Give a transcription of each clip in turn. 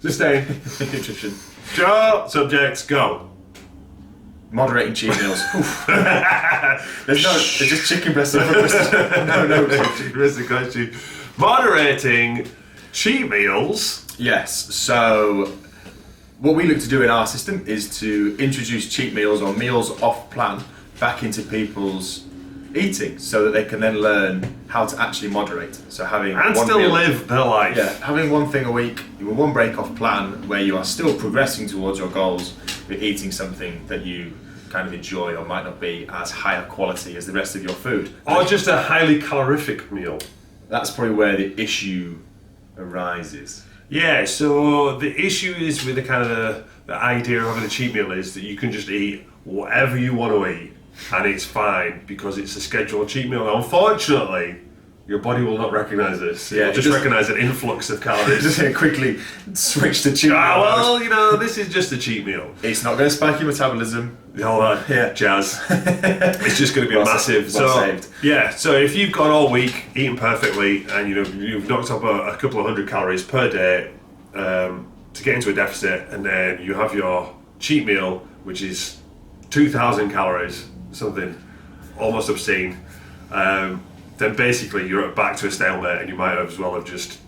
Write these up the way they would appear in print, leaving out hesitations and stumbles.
Sustain. Nutrition. Joe, subjects, go. Moderating cheat meals. There's just chicken breast for Christmas. No. Here's the question. Moderating cheat meals. Yes, so what we look to do in our system is to introduce cheat meals or meals off plan back into people's eating so that they can then learn how to actually moderate. So having And one still meal, live their life. Yeah, having one thing a week, one break off plan where you are still progressing towards your goals, but eating something that you kind of enjoy or might not be as higher quality as the rest of your food. Or just a highly calorific meal. That's probably where the issue arises. Yeah, so the issue is with the kind of the idea of having a cheat meal is that you can just eat whatever you want to eat and it's fine because it's a scheduled cheat meal. Now, unfortunately, your body will not recognise this. Yeah, It'll just recognise an influx of calories. Just gonna quickly switch to cheat meal. Well, this is just a cheat meal. It's not going to spike your metabolism. All that jazz. It's just going to be massive. Saved. Yeah. So if you've gone all week eating perfectly and you've knocked up a couple of hundred calories per day to get into a deficit, and then you have your cheat meal, which is 2,000 calories, something almost obscene. Then basically you're back to a stalemate, and you might as well have just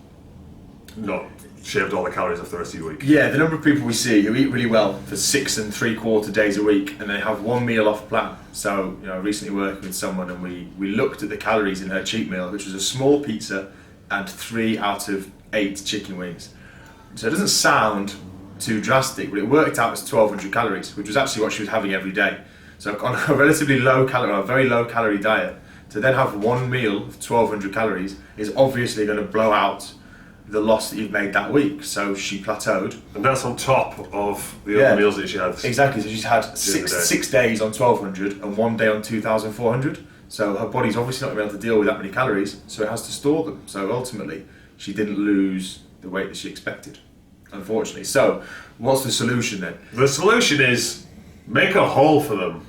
not shaved all the calories off the rest of your week. Yeah, the number of people we see who eat really well for 6 3/4 days a week and they have one meal off plan. So, I recently worked with someone and we looked at the calories in her cheat meal, which was a small pizza and 3 out of 8 chicken wings. So it doesn't sound too drastic, but it worked out as 1,200 calories, which was actually what she was having every day. So on a relatively low calorie, or a very low calorie diet, to then have one meal of 1,200 calories is obviously going to blow out the loss that you've made that week. So she plateaued. And that's on top of the other meals that she had. Exactly, so she's had six days on 1,200 and 1 day on 2,400. So her body's obviously not going to be able to deal with that many calories, so it has to store them. So ultimately, she didn't lose the weight that she expected, unfortunately. So what's the solution then? The solution is make a hole for them.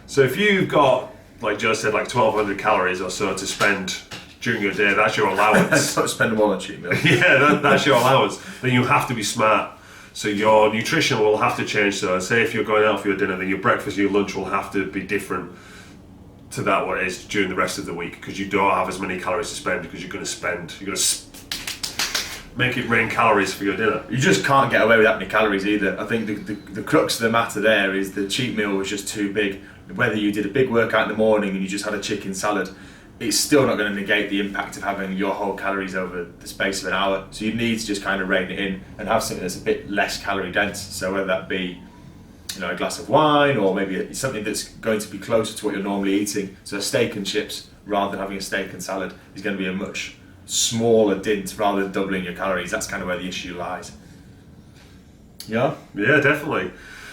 So if you've got, like Joe said, like 1,200 calories or so to spend during your day, that's your allowance. Don't spend them all on cheat meal. Yeah, that's your allowance. Then you have to be smart. So your nutrition will have to change. So say if you're going out for your dinner, then your breakfast, your lunch will have to be different to that what it is during the rest of the week, because you don't have as many calories to spend because you're going to make it rain calories for your dinner. You just can't get away with that many calories either. I think the crux of the matter there is the cheat meal was just too big. Whether you did a big workout in the morning and you just had a chicken salad, it's still not going to negate the impact of having your whole calories over the space of an hour. So you need to just kind of rein it in and have something that's a bit less calorie dense. So whether that be a glass of wine, or maybe something that's going to be closer to what you're normally eating. So a steak and chips rather than having a steak and salad is going to be a much smaller dint rather than doubling your calories. That's kind of where the issue lies. Yeah? Yeah, definitely.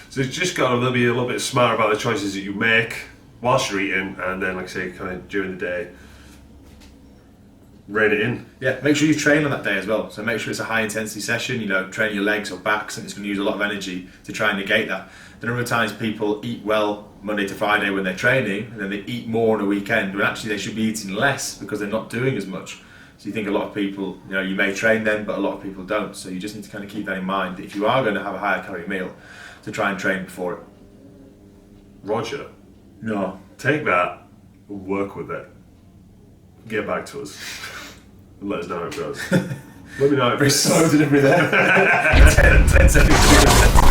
So you've just got to be a little bit smart about the choices that you make whilst you're eating, and then, like I say, kind of during the day, rein it in. Yeah, make sure you train on that day as well. So make sure it's a high intensity session, train your legs or back, something that's going to use a lot of energy to try and negate that. The number of times people eat well Monday to Friday when they're training, and then they eat more on a weekend, when actually they should be eating less because they're not doing as much. So you think a lot of people, you may train then, but a lot of people don't. So you just need to kind of keep that in mind, that if you are going to have a higher calorie meal, to try and train before it. Roger. No. Take that, work with it, get back to us, and let us know how it goes. Let me know how it Very goes. slow delivery there. 10 seconds.